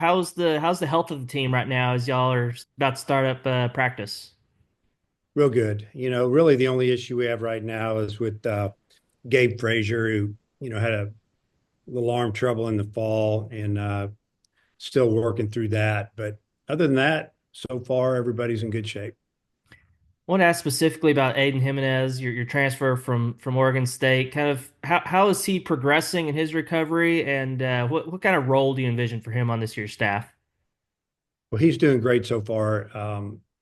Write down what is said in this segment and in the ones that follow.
how's the health of the team right now as y'all are about to start up practice? Real good. Really the only issue we have right now is with Gabe Frazier, who, had a little arm trouble in the fall and still working through that. But other than that, so far, everybody's in good shape. I want to ask specifically about Aiden Jimenez, your transfer from Oregon State. Kind of how is he progressing in his recovery, and what kind of role do you envision for him on this year's staff? Well, he's doing great so far.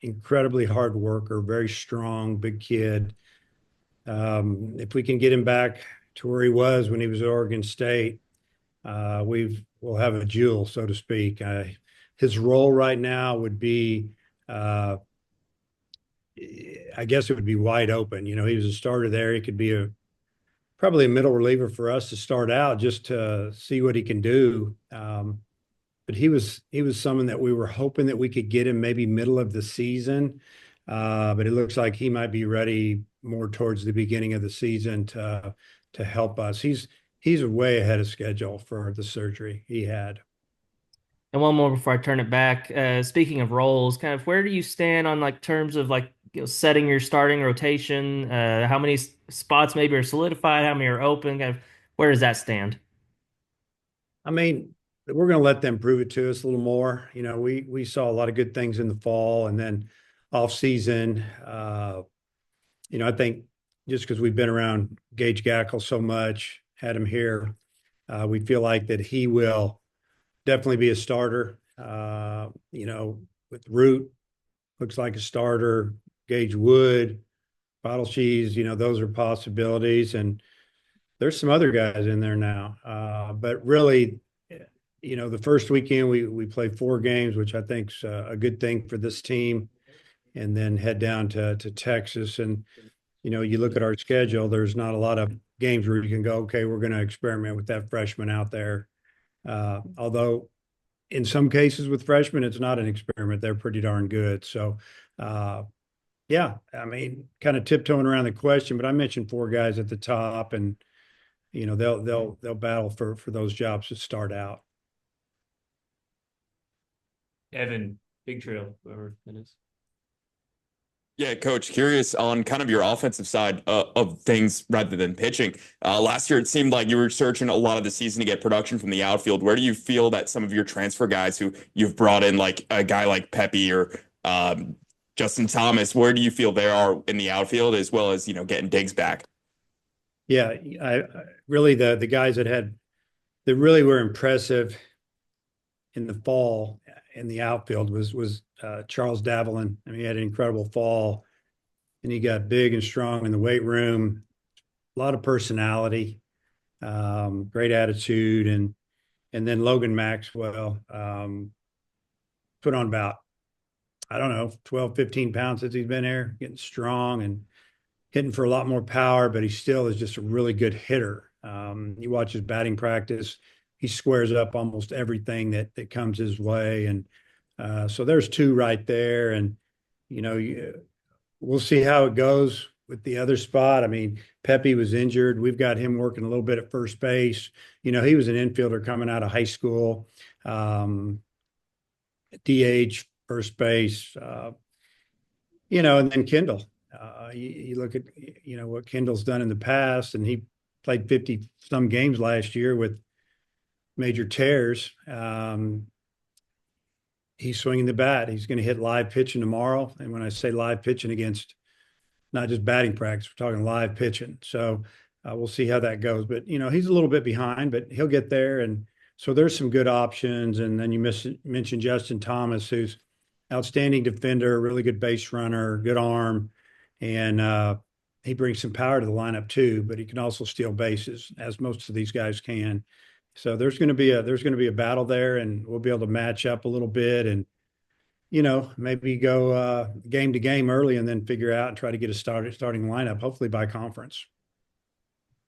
Incredibly hard worker, very strong, big kid. If we can get him back to where he was when he was at Oregon State, we'll have a jewel, so to speak. His role right now would be uh, I guess it would be wide open. He was a starter there. He could be probably a middle reliever for us to start out just to see what he can do. But he was someone that we were hoping that we could get him maybe middle of the season. But it looks like he might be ready more towards the beginning of the season to help us. He's way ahead of schedule for the surgery he had. And one more before I turn it back. Speaking of roles, kind of where do you stand on like terms of like setting your starting rotation? How many spots maybe are solidified? How many are open? Kind of where does that stand? I mean, we're going to let them prove it to us a little more. We saw a lot of good things in the fall and then off season. I think just because we've been around Gage Gackle so much, had him here, we feel like that he will definitely be a starter. With Root, looks like a starter. Gage Wood, Bottle Cheese, those are possibilities. And there's some other guys in there now. But really, the first weekend we play 4 games, which I think's a good thing for this team, and then head down to Texas. And you look at our schedule, there's not a lot of games where you can go, okay, we're going to experiment with that freshman out there. Although in some cases with freshmen, it's not an experiment. They're pretty darn good. So, yeah, I mean, kind of tiptoeing around the question, but I mentioned 4 guys at the top, and they'll battle for those jobs to start out. Evan, Big Trail, whoever it is. Yeah, Coach, curious on kind of your offensive side of things rather than pitching. Last year, it seemed like you were searching a lot of the season to get production from the outfield. Where do you feel that some of your transfer guys who you've brought in, like a guy like Pepe or Justin Thomas, where do you feel they are in the outfield as well as, getting Diggs back? Yeah, I really the guys that really were impressive in the fall in the outfield was Charles Davalin. I mean, he had an incredible fall, and he got big and strong in the weight room. A lot of personality, great attitude, and then Logan Maxwell put on about, I don't know, 12, 15 pounds since he's been here, getting strong and hitting for a lot more power, but he still is just a really good hitter. You watch his batting practice, he squares up almost everything that comes his way. And so there's 2 right there. And, we'll see how it goes with the other spot. I mean, Pepe was injured. We've got him working a little bit at first base. He was an infielder coming out of high school, DH, first base, and then Kendall. You look at what Kendall's done in the past, and he played 50 some games last year with major tears. He's swinging the bat. He's going to hit live pitching tomorrow. And when I say live pitching, against not just batting practice, we're talking live pitching. So we'll see how that goes. But he's a little bit behind, but he'll get there. And so there's some good options. And then you mentioned Justin Thomas, who's outstanding defender, really good base runner, good arm, and he brings some power to the lineup too. But he can also steal bases, as most of these guys can. So there's going to be a battle there, and we'll be able to match up a little bit, and maybe go game to game early, and then figure out and try to get a starting lineup, hopefully by conference.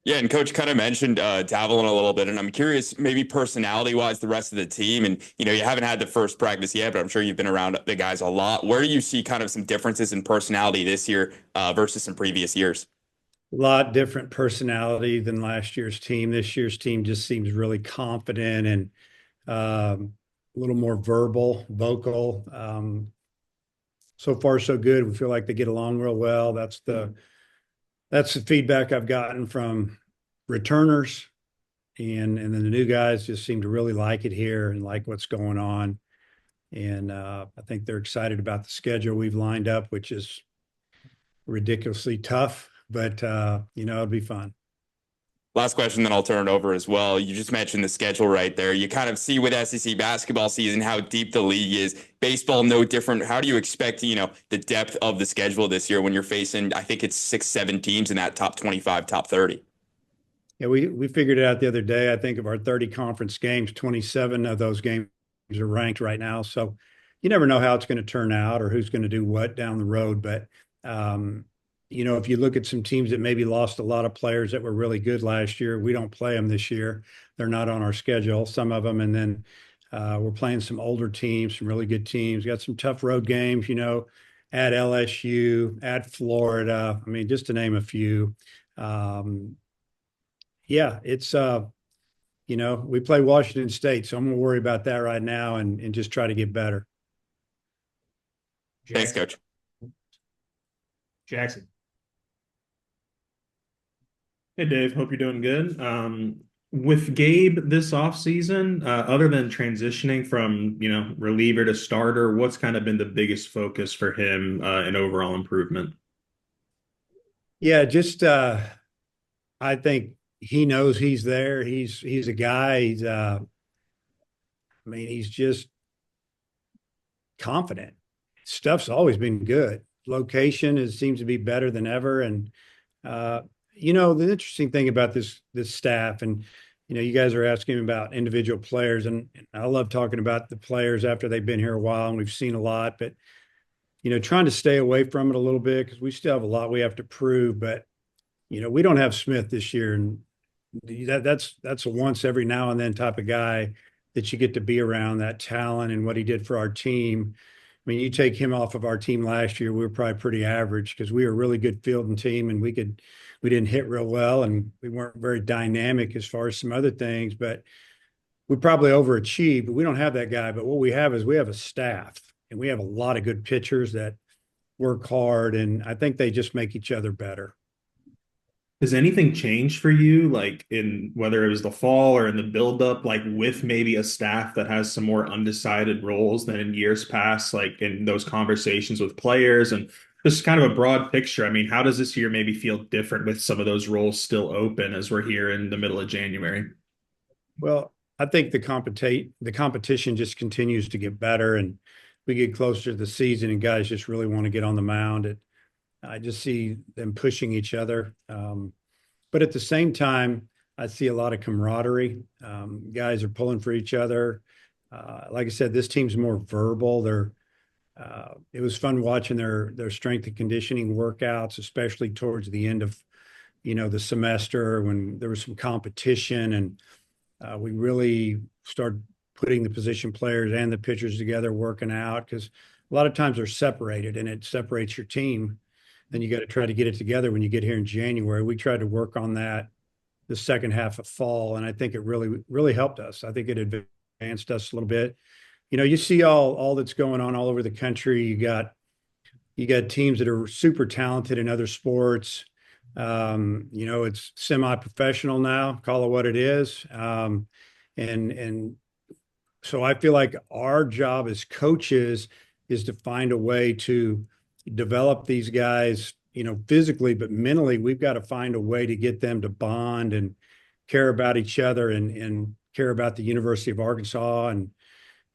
Yeah, and Coach kind of mentioned Davalin a little bit, and I'm curious, maybe personality-wise, the rest of the team, and you haven't had the first practice yet, but I'm sure you've been around the guys a lot. Where do you see kind of some differences in personality this year versus some previous years? A lot different personality than last year's team. This year's team just seems really confident and a little more vocal. So far, so good. We feel like they get along real well. That's the feedback I've gotten from returners, and then the new guys just seem to really like it here and like what's going on. And I think they're excited about the schedule we've lined up, which is ridiculously tough, but it'll be fun. Last question, then I'll turn it over as well. You just mentioned the schedule right there. You kind of see with SEC basketball season how deep the league is. Baseball, no different. How do you expect, the depth of the schedule this year when you're facing, I think it's 6, 7 teams in that top 25, top 30? Yeah, we figured it out the other day. I think of our 30 conference games, 27 of those games are ranked right now. So you never know how it's going to turn out or who's going to do what down the road. But if you look at some teams that maybe lost a lot of players that were really good last year, we don't play them this year. They're not on our schedule, some of them. And then we're playing some older teams, some really good teams. Got some tough road games, at LSU, at Florida. I mean, just to name a few. Yeah, it's we play Washington State, so I'm gonna worry about that right now and just try to get better. Thanks, Jackson. Coach. Jackson. Hey Dave, hope you're doing good. With Gabe this offseason, other than transitioning from, reliever to starter, what's kind of been the biggest focus for him in overall improvement? Yeah, just I think he knows he's there. He's a guy. He's just confident. Stuff's always been good. Location seems to be better than ever. And the interesting thing about this staff, and you guys are asking about individual players, and I love talking about the players after they've been here a while and we've seen a lot, but trying to stay away from it a little bit because we still have a lot we have to prove. But we don't have Smith this year, and that's a once every now and then type of guy that you get to be around, that talent and what he did for our team. I mean, you take him off of our team last year, we were probably pretty average because we were a really good fielding team and we didn't hit real well and we weren't very dynamic as far as some other things, but we probably overachieved. But we don't have that guy. But what we have is we have a staff and we have a lot of good pitchers that work hard, and I think they just make each other better. Has anything changed for you, like in whether it was the fall or in the buildup, like with maybe a staff that has some more undecided roles than in years past, like in those conversations with players and just kind of a broad picture? I mean, how does this year maybe feel different with some of those roles still open as we're here in the middle of January? Well, I think the competition just continues to get better, and we get closer to the season, and guys just really want to get on the mound. I just see them pushing each other. But at the same time, I see a lot of camaraderie. Guys are pulling for each other. Like I said, this team's more verbal. It was fun watching their strength and conditioning workouts, especially towards the end of, the semester when there was some competition, and we really started putting the position players and the pitchers together working out because a lot of times they're separated and it separates your team. Then you got to try to get it together when you get here in January. We tried to work on that the second half of fall, and I think it really, really helped us. I think it advanced us a little bit. You see all that's going on all over the country. You got teams that are super talented in other sports. It's semi-professional now, call it what it is. And so I feel like our job as coaches is to find a way to develop these guys, physically, but mentally, we've got to find a way to get them to bond and care about each other and care about the University of Arkansas and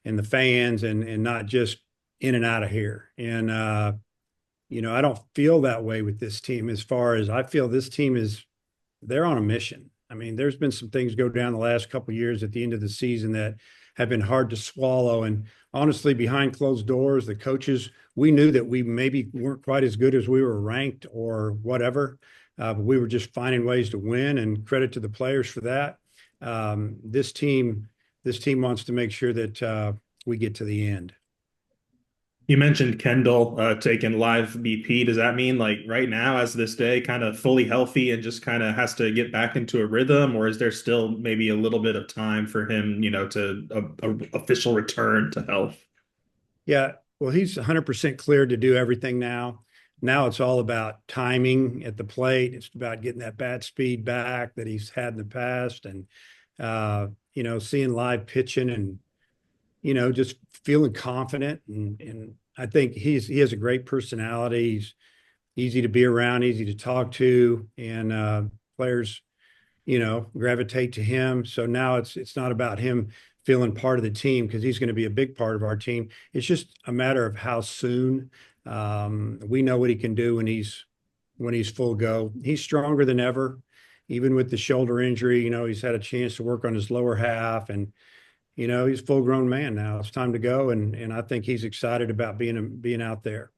the fans and not just in and out of here. And, I don't feel that way with this team as far as I feel this team they're on a mission. I mean, there's been some things go down the last couple of years at the end of the season that have been hard to swallow. And honestly, behind closed doors, the coaches, we knew that we maybe weren't quite as good as we were ranked or whatever, but we were just finding ways to win. And credit to the players for that. This team wants to make sure that we get to the end. You mentioned Kendall taking live BP. Does that mean like right now, as this day, kind of fully healthy and just kind of has to get back into a rhythm, or is there still maybe a little bit of time for him, to a official return to health? Yeah, well, he's 100% cleared to do everything now. Now it's all about timing at the plate. It's about getting that bat speed back that he's had in the past, and seeing live pitching, and just feeling confident. And I think he has a great personality. He's easy to be around, easy to talk to, and players gravitate to him. So now it's not about him feeling part of the team, because he's going to be a big part of our team. It's just a matter of how soon. We know what he can do when he's full go. He's stronger than ever, even with the shoulder injury. He's had a chance to work on his lower half, and he's a full grown man now. It's time to go, and I think he's excited about being out there.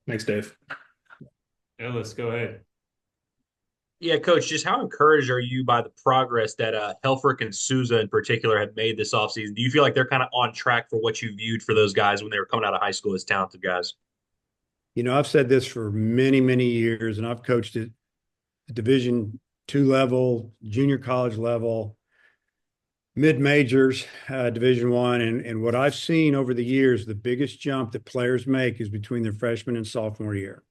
Thanks, Dave. Ellis, go ahead. Yeah, Coach, just how encouraged are you by the progress that Helfrich and Souza in particular have made this offseason? Do you feel like they're kind of on track for what you viewed for those guys when they were coming out of high school as talented guys? I've said this for many, many years, and I've coached at Division II level, junior college level, mid majors, Division I, and what I've seen over the years, the biggest jump that players make is between their freshman and sophomore year.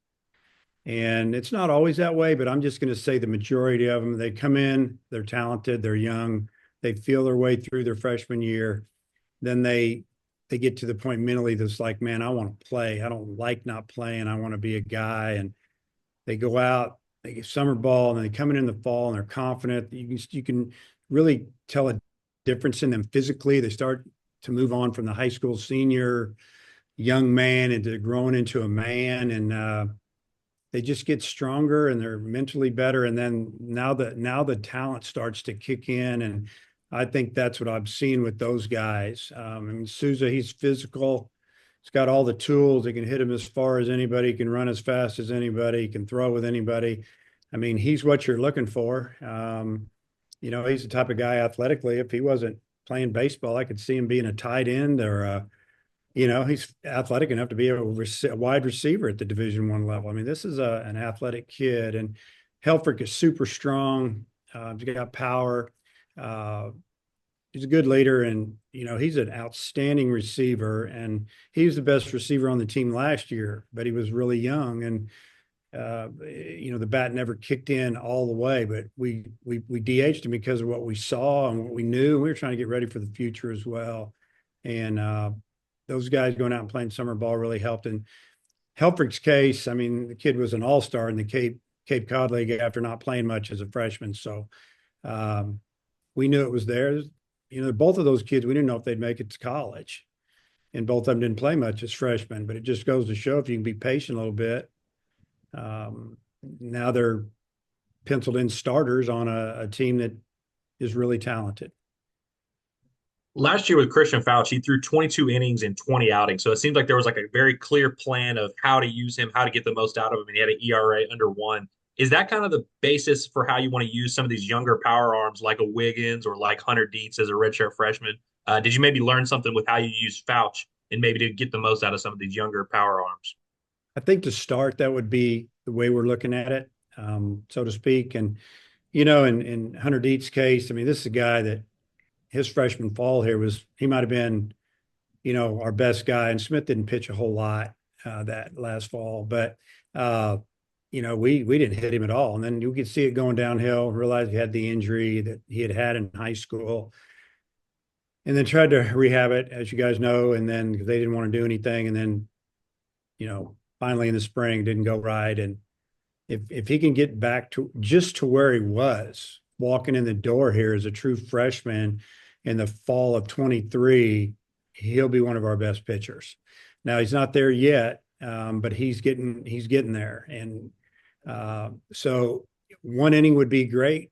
And it's not always that way, but I'm just going to say the majority of them, they come in, they're talented, they're young, they feel their way through their freshman year. Then they get to the point mentally that's like, man, I want to play. I don't like not playing. I want to be a guy. And they go out, they get summer ball, and they come in the fall, and they're confident. You can really tell a difference in them physically. They start to move on from the high school senior young man into growing into a man, and they just get stronger, and they're mentally better. And then now the talent starts to kick in, and I think that's what I've seen with those guys. Souza, he's physical. He's got all the tools. He can hit him as far as anybody. He can run as fast as anybody. He can throw with anybody. He's what you're looking for. He's the type of guy athletically. If he wasn't playing baseball, I could see him being a tight end, or he's athletic enough to be a wide receiver at the Division I level. This is an athletic kid, and Helfrich is super strong. He's got power. He's a good leader, and he's an outstanding receiver, and he was the best receiver on the team last year, but he was really young, and the bat never kicked in all the way, but we DH'd him because of what we saw and what we knew. And we were trying to get ready for the future as well. And those guys going out and playing summer ball really helped. In Helfrich's case, the kid was an all-star in the Cape Cod League after not playing much as a freshman. So we knew it was there. Both of those kids, we didn't know if they'd make it to college. And both of them didn't play much as freshmen, but it just goes to show if you can be patient a little bit. Now they're penciled in starters on a team that is really talented. Last year with Christian Fauch, he threw 22 innings and 20 outings. So it seems like there was like a very clear plan of how to use him, how to get the most out of him. And he had an ERA under 1. Is that kind of the basis for how you want to use some of these younger power arms like a Wiggins or like Hunter Dietz as a redshirt freshman? Did you maybe learn something with how you use Fauch and maybe to get the most out of some of these younger power arms? I think to start, that would be the way we're looking at it, so to speak. And, in Hunter Dietz's case, this is a guy that his freshman fall here he might have been, our best guy. And Smith didn't pitch a whole lot that last fall, but, we didn't hit him at all. And then you could see it going downhill, realize he had the injury that he had in high school, and then tried to rehab it, as you guys know. And then because they didn't want to do anything. And then, finally in the spring didn't go right. And if he can get back to where he was walking in the door here as a true freshman in the fall of 23, he'll be one of our best pitchers. Now he's not there yet, but he's getting there. And so one inning would be great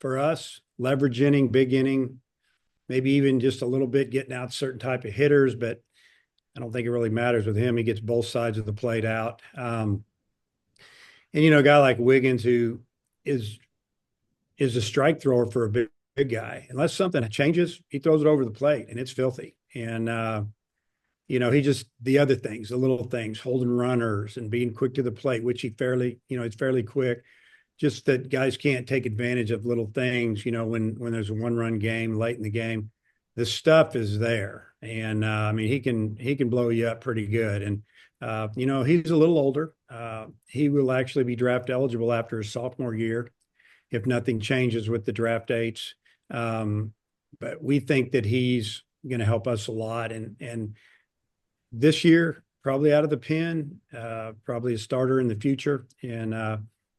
for us, leverage inning, big inning, maybe even just a little bit getting out certain type of hitters, but I don't think it really matters with him. He gets both sides of the plate out. And, a guy like Wiggins, who is a strike thrower for a big guy, unless something changes, he throws it over the plate and it's filthy. And he just the other things, the little things, holding runners and being quick to the plate, which he's fairly quick. Just that guys can't take advantage of little things, when there's a 1-run game late in the game. The stuff is there, and I mean he can blow you up pretty good. And he's a little older. He will actually be draft eligible after his sophomore year if nothing changes with the draft dates. But we think that he's going to help us a lot, and this year probably out of the pen, probably a starter in the future. And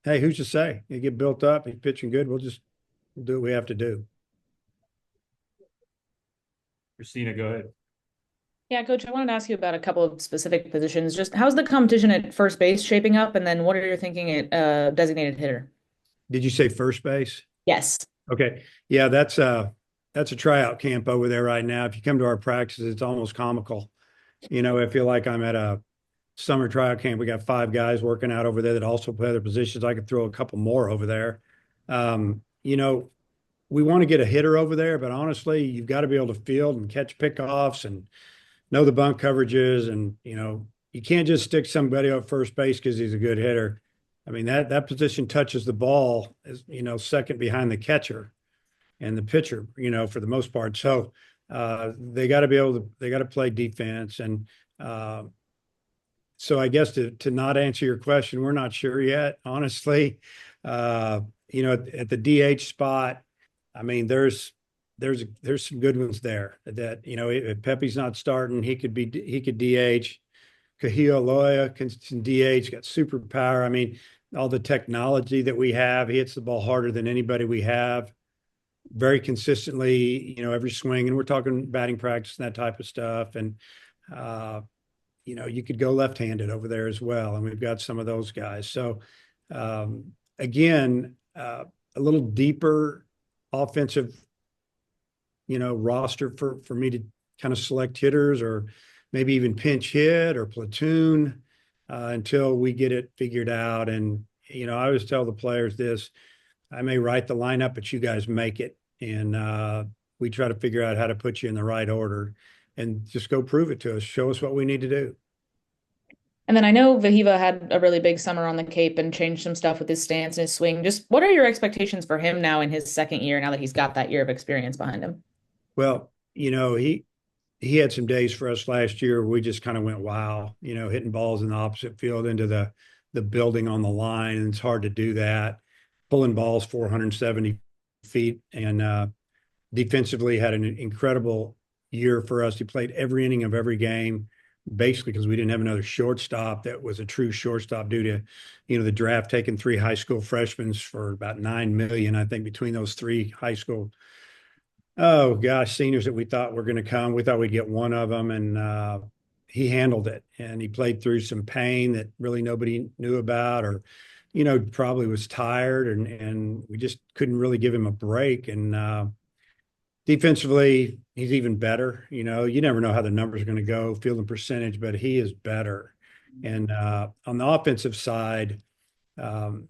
hey, who's to say? He get built up, he's pitching good. We'll do what we have to do. Christina, go ahead. Yeah, Coach, I wanted to ask you about a couple of specific positions. Just how's the competition at first base shaping up? And then what are you thinking at designated hitter? Did you say first base? Yes. Okay. Yeah, that's a tryout camp over there right now. If you come to our practices, it's almost comical. I feel like I'm at a summer tryout camp. We got 5 guys working out over there that also play other positions. I could throw a couple more over there. We want to get a hitter over there, but honestly, you've got to be able to field and catch pickoffs and know the bunt coverages. And, you can't just stick somebody up first base because he's a good hitter. I mean, that position touches the ball as, second behind the catcher and the pitcher, for the most part. So they got to play defense. And so I guess to not answer your question, we're not sure yet, honestly. At the DH spot, I mean, there's some good ones there that, if Pepe's not starting, he could DH. Kahia Loya can DH, got superpower. I mean, all the technology that we have, he hits the ball harder than anybody we have very consistently, every swing. And we're talking batting practice and that type of stuff. And, you could go left-handed over there as well. And we've got some of those guys. So, again, a little deeper offensive, roster for me to kind of select hitters or maybe even pinch hit or platoon until we get it figured out. And, I always tell the players this, I may write the lineup, but you guys make it. And we try to figure out how to put you in the right order and just go prove it to us. Show us what we need to do. And then I know Vahiva had a really big summer on the Cape and changed some stuff with his stance and his swing. Just what are your expectations for him now in his second year, now that he's got that year of experience behind him? Well, he had some days for us last year where we just kind of went, wow, hitting balls in the opposite field into the building on the line. And it's hard to do that. Pulling balls 470 feet. And defensively had an incredible year for us. He played every inning of every game, basically because we didn't have another shortstop that was a true shortstop due to, the draft taking 3 high school freshmen for about $9 million, I think, between those 3 high school, oh gosh, seniors that we thought were going to come. We thought we'd get one of them, and he handled it. And he played through some pain that really nobody knew about, or, probably was tired, and we just couldn't really give him a break. And defensively, he's even better. You never know how the numbers are going to go, fielding percentage, but he is better. And on the offensive side,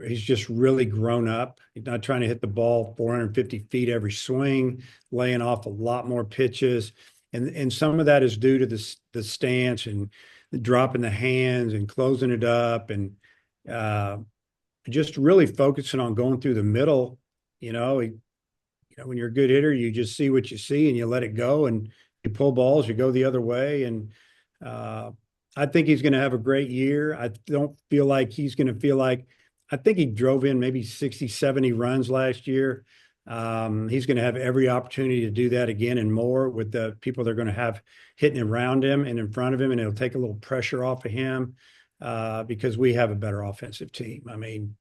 he's just really grown up. He's not trying to hit the ball 450 feet every swing, laying off a lot more pitches. And some of that is due to the stance and dropping the hands and closing it up, and just really focusing on going through the middle. When you're a good hitter, you just see what you see and you let it go, and you pull balls, you go the other way. And I think he's going to have a great year. I don't feel like he's going to feel like, I think he drove in maybe 60, 70 runs last year. He's going to have every opportunity to do that again and more with the people they're going to have hitting around him and in front of him. And it'll take a little pressure off of him because we have a better offensive team. I mean,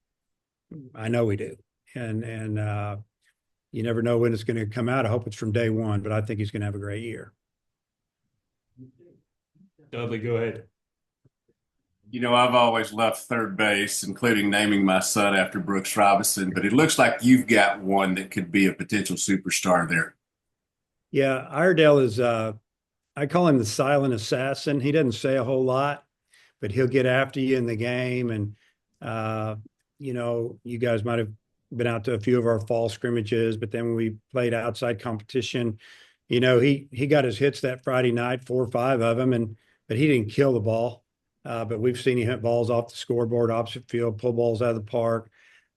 I know we do. And you never know when it's going to come out. I hope it's from day one, but I think he's going to have a great year. Dudley, go ahead. I've always loved third base, including naming my son after Brooks Robinson, but it looks like you've got one that could be a potential superstar there. Yeah, Iredale is, I call him the silent assassin. He doesn't say a whole lot, but he'll get after you in the game. And, you guys might have been out to a few of our fall scrimmages, but then when we played outside competition, he got his hits that Friday night, 4 or 5 of them, but he didn't kill the ball. But we've seen him hit balls off the scoreboard, opposite field, pull balls out of the park.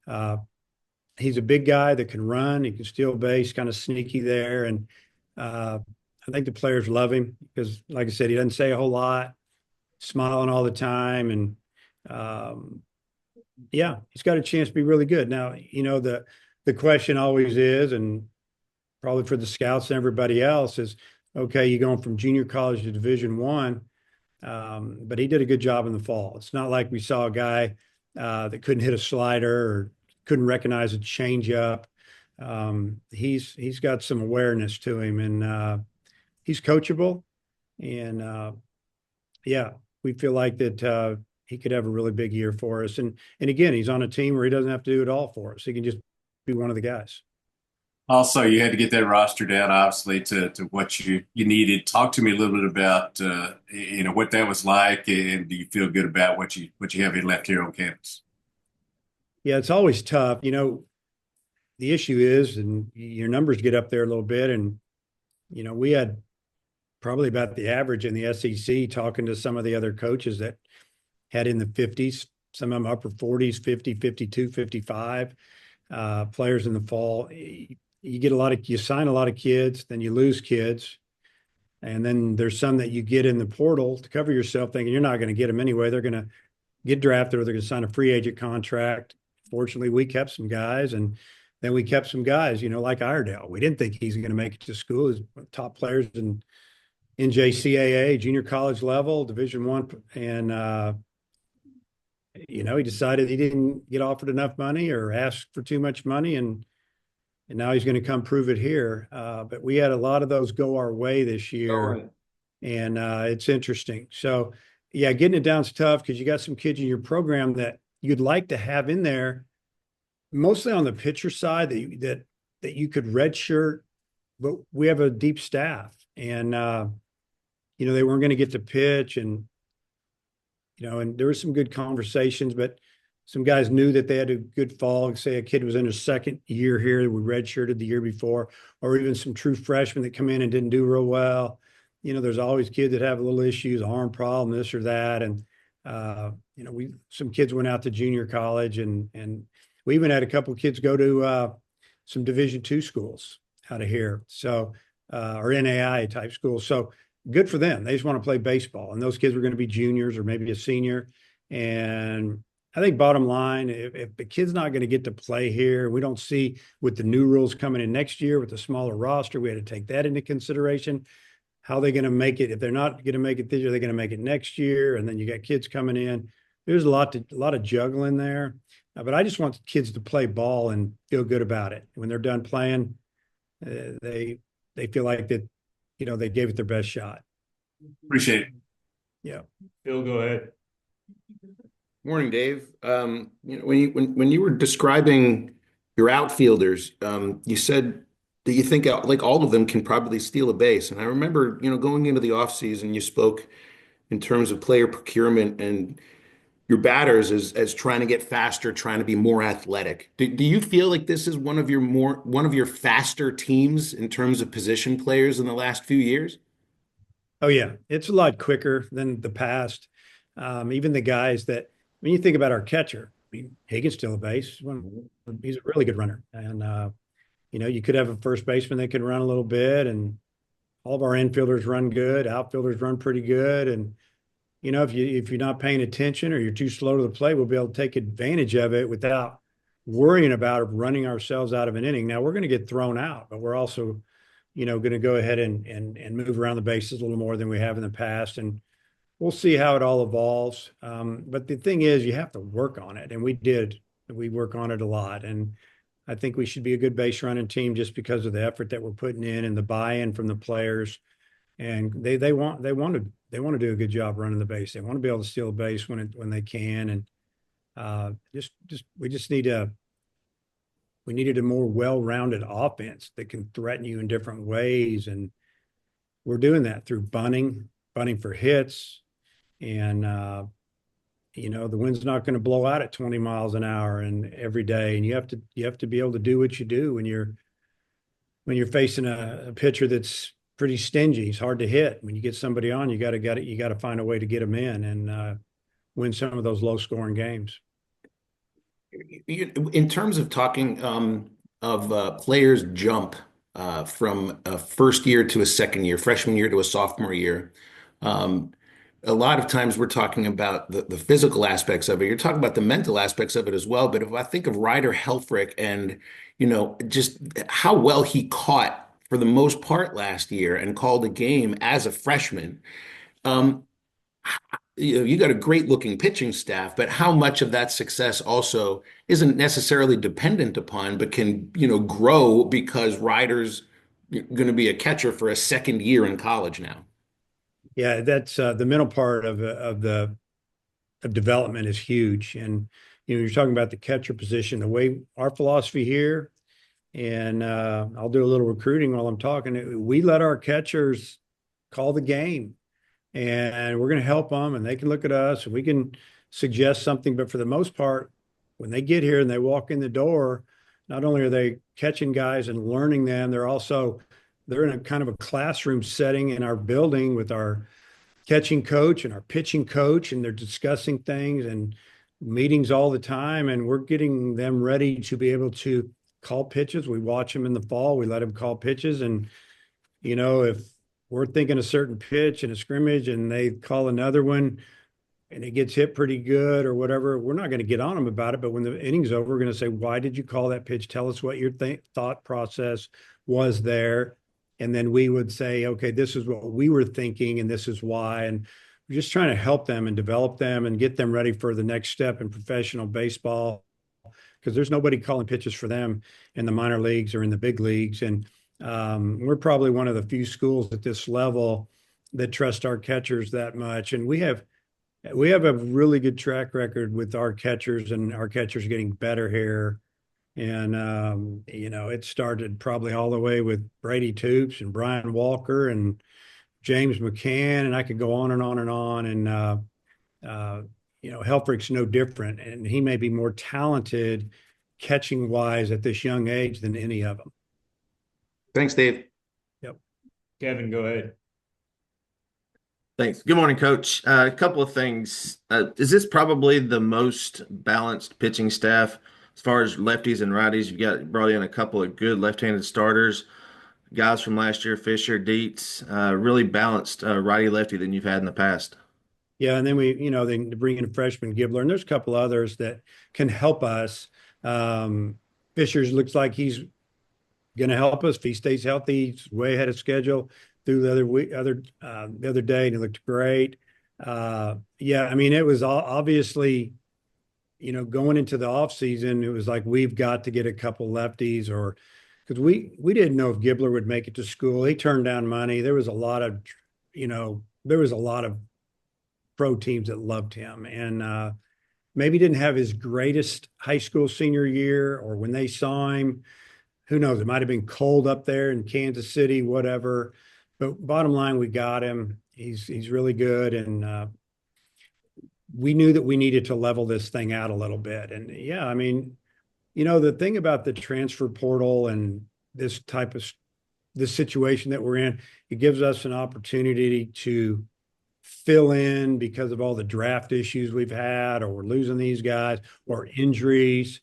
Uh, he's a big guy that can run. He can steal base, kind of sneaky there. And I think the players love him because, like I said, he doesn't say a whole lot, smiling all the time. And yeah, he's got a chance to be really good. Now, the question always is, and probably for the scouts and everybody else is, okay, you're going from junior college to Division I. But he did a good job in the fall. It's not like we saw a guy that couldn't hit a slider or couldn't recognize a changeup. He's got some awareness to him, and he's coachable. And yeah, we feel like that he could have a really big year for us. And again, he's on a team where he doesn't have to do it all for us. He can just be one of the guys. Also, you had to get that roster down, obviously, to what you needed. Talk to me a little bit about what that was like, and do you feel good about what you have left here on campus? Yeah, it's always tough. The issue is, and your numbers get up there a little bit, and we had probably about the average in the SEC talking to some of the other coaches that had in the 50s, some of them upper 40s, 50, 52, 55 players in the fall. You sign a lot of kids, then you lose kids. And then there's some that you get in the portal to cover yourself thinking you're not going to get them anyway. They're going to get drafted or they're going to sign a free agent contract. Fortunately, we kept some guys, and then we kept some guys, like Iredale. We didn't think he's going to make it to school. He's top players in NJCAA, junior college level, Division I. And, he decided he didn't get offered enough money or asked for too much money. And now he's going to come prove it here. But we had a lot of those go our way this year. And it's interesting. So, yeah, getting it down is tough because you got some kids in your program that you'd like to have in there, mostly on the pitcher side that you could redshirt. But we have a deep staff, and they weren't going to get to pitch, and and there were some good conversations, but some guys knew that they had a good fall. Say a kid was in his second year here, we redshirted the year before, or even some true freshmen that come in and didn't do real well. There's always kids that have a little issues, arm problem, this or that. And, some kids went out to junior college, and we even had a couple of kids go to some Division II schools out of here. So, or NAI type schools. So good for them. They just want to play baseball. And those kids were going to be juniors or maybe a senior. And I think bottom line, if the kid's not going to get to play here, we don't see with the new rules coming in next year with the smaller roster, we had to take that into consideration. How are they going to make it? If they're not going to make it this year, they're going to make it next year. And then you got kids coming in. There's a lot of juggling there. But I just want the kids to play ball and feel good about it. When they're done playing, they feel like that, they gave it their best shot. Appreciate it. Yeah. Phil, go ahead. Morning, Dave. When you were describing your outfielders, you said that you think like all of them can probably steal a base. And I remember, going into the offseason, you spoke in terms of player procurement and your batters as trying to get faster, trying to be more athletic. Do you feel like this is one of your faster teams in terms of position players in the last few years? Oh yeah, it's a lot quicker than the past. Even the guys that when you think about our catcher, he can steal a base. He's a really good runner, and you could have a first baseman that can run a little bit, and all of our infielders run good, outfielders run pretty good, and if you're not paying attention or you're too slow to the plate, we'll be able to take advantage of it without worrying about running ourselves out of an inning. Now we're going to get thrown out, but we're also, going to go ahead and move around the bases a little more than we have in the past. And we'll see how it all evolves. But the thing is, you have to work on it. And we did. We work on it a lot. And I think we should be a good base running team just because of the effort that we're putting in and the buy-in from the players. And they want to do a good job running the base. They want to be able to steal a base when they can. And we needed a more well-rounded offense that can threaten you in different ways. And we're doing that through bunting for hits. And the wind's not going to blow out at 20 miles an hour and every day. And you have to be able to do what you do when you're facing a pitcher that's pretty stingy. He's hard to hit. When you get somebody on, you got to find a way to get them in and win some of those low scoring games. In terms of talking of players jump from a first year to a second year, freshman year to a sophomore year, um, a lot of times we're talking about the physical aspects of it. You're talking about the mental aspects of it as well. But if I think of Ryder Helfrich and, just how well he caught for the most part last year and called a game as a freshman, um, you got a great looking pitching staff, but how much of that success also isn't necessarily dependent upon, but can, grow because Ryder's going to be a catcher for a second year in college now. Yeah, that's the mental part of development is huge. And you're talking about the catcher position, the way our philosophy here, and I'll do a little recruiting while I'm talking. We let our catchers call the game, and we're going to help them, and they can look at us, and we can suggest something. But for the most part, when they get here and they walk in the door, not only are they catching guys and learning them, they're in a kind of a classroom setting in our building with our catching coach and our pitching coach, and they're discussing things and meetings all the time, and we're getting them ready to be able to call pitches. We watch them in the fall, we let them call pitches, and if we're thinking a certain pitch in a scrimmage and they call another one and it gets hit pretty good or whatever, we're not going to get on them about it. But when the inning's over, we're going to say, why did you call that pitch? Tell us what your thought process was there. And then we would say, okay, this is what we were thinking and this is why. And we're just trying to help them and develop them and get them ready for the next step in professional baseball, because there's nobody calling pitches for them in the minor leagues or in the big leagues. And we're probably one of the few schools at this level that trust our catchers that much. And we have a really good track record with our catchers, and our catchers getting better here. And it started probably all the way with Brady Toops and Brian Walker and James McCann, and I could go on and on and on. And Helfrich's no different, and he may be more talented catching wise at this young age than any of them. Thanks, Dave. Yep. Kevin, go ahead. Thanks. Good morning, Coach. A couple of things. Is this probably the most balanced pitching staff as far as lefties and righties? You've brought in a couple of good left-handed starters, guys from last year, Fisher, Dietz, really balanced righty-lefty than you've had in the past. Yeah, and then they bring in freshman Gibbler, and there's a couple others that can help us. Fisher's looks like he's going to help us if he stays healthy. He's way ahead of schedule through the other day, and he looked great. Yeah, I mean, it was obviously, going into the off season, it was like we've got to get a couple lefties, or because we didn't know if Gibbler would make it to school. He turned down money. There was a lot of pro teams that loved him, and maybe didn't have his greatest high school senior year, or when they saw him, who knows? It might have been cold up there in Kansas City, whatever. But bottom line, we got him. He's really good, and we knew that we needed to level this thing out a little bit. And yeah, I mean, the thing about the transfer portal and this situation that we're in, it gives us an opportunity to fill in because of all the draft issues we've had, or we're losing these guys, or injuries.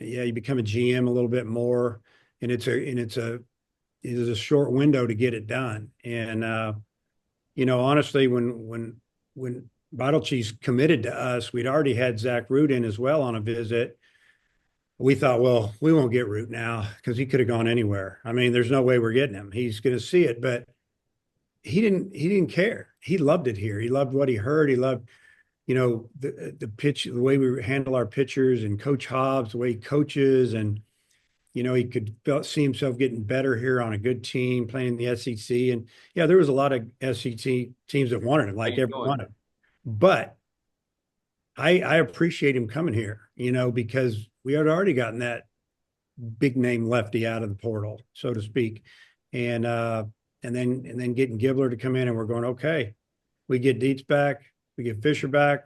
Yeah, you become a GM a little bit more, and it is a short window to get it done. And honestly, when Vital Cheese committed to us, we'd already had Zach Root in as well on a visit. We thought, well, we won't get Root now because he could have gone anywhere. I mean, there's no way we're getting him. He's going to see it, but he didn't care. He loved it here. He loved what he heard. He loved, the pitch, the way we handle our pitchers, and Coach Hobbs, the way he coaches, and he could see himself getting better here on a good team, playing the SEC. And yeah, there was a lot of SEC teams that wanted him, like everyone. But I appreciate him coming here, because we had already gotten that big name lefty out of the portal, so to speak, and then getting Gibbler to come in, and we're going, okay, we get Dietz back, we get Fisher back,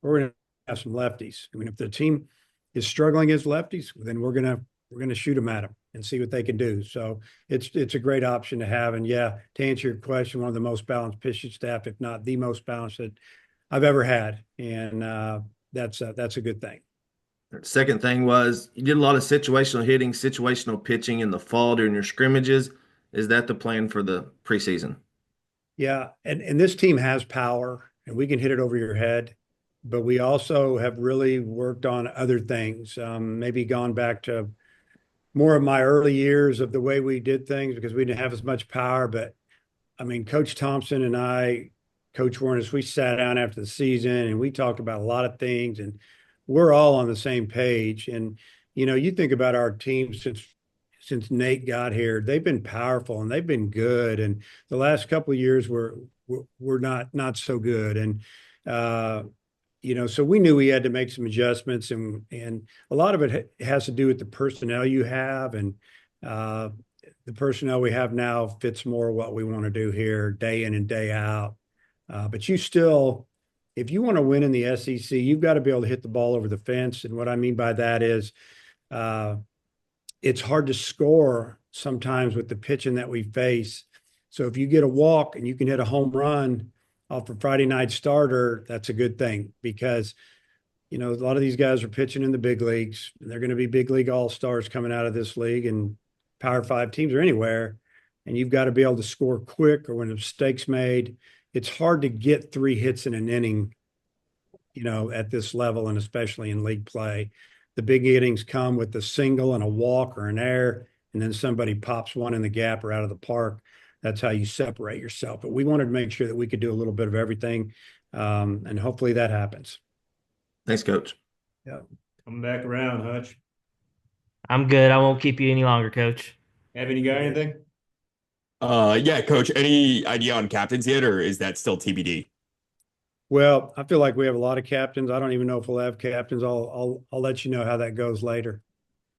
we're going to have some lefties. I mean, if the team is struggling against lefties, then we're going to we're going to shoot them at them and see what they can do. So it's a great option to have. And yeah, to answer your question, one of the most balanced pitching staff, if not the most balanced that I've ever had, and that's a good thing. Second thing was you did a lot of situational hitting, situational pitching in the fall during your scrimmages. Is that the plan for the preseason? Yeah, and this team has power, and we can hit it over your head, but we also have really worked on other things. Maybe gone back to more of my early years of the way we did things because we didn't have as much power. But I mean, Coach Thompson and I, Coach Warnes, we sat down after the season and we talked about a lot of things, and we're all on the same page. And you think about our team since Nate got here, they've been powerful and they've been good. And the last couple of years we're not so good. And so we knew we had to make some adjustments, and a lot of it has to do with the personnel you have, and the personnel we have now fits more what we want to do here day in and day out. But you still, if you want to win in the SEC, you've got to be able to hit the ball over the fence. And what I mean by that is it's hard to score sometimes with the pitching that we face. So if you get a walk and you can hit a home run off a Friday night starter, that's a good thing, because a lot of these guys are pitching in the big leagues, and they're going to be big league all-stars coming out of this league and Power 5 teams or anywhere. And you've got to be able to score quick, or when a mistake's made. It's hard to get 3 hits in an inning, at this level, and especially in league play. The big innings come with a single and a walk or an error, and then somebody pops one in the gap or out of the park. That's how you separate yourself. But we wanted to make sure that we could do a little bit of everything, and hopefully that happens. Thanks, Coach. Yeah. Coming back around, Hutch. I'm good. I won't keep you any longer, Coach. Evan, you got anything? Yeah, Coach. Any idea on captains yet, or is that still TBD? Well, I feel like we have a lot of captains. I don't even know if we'll have captains. I'll let you know how that goes later.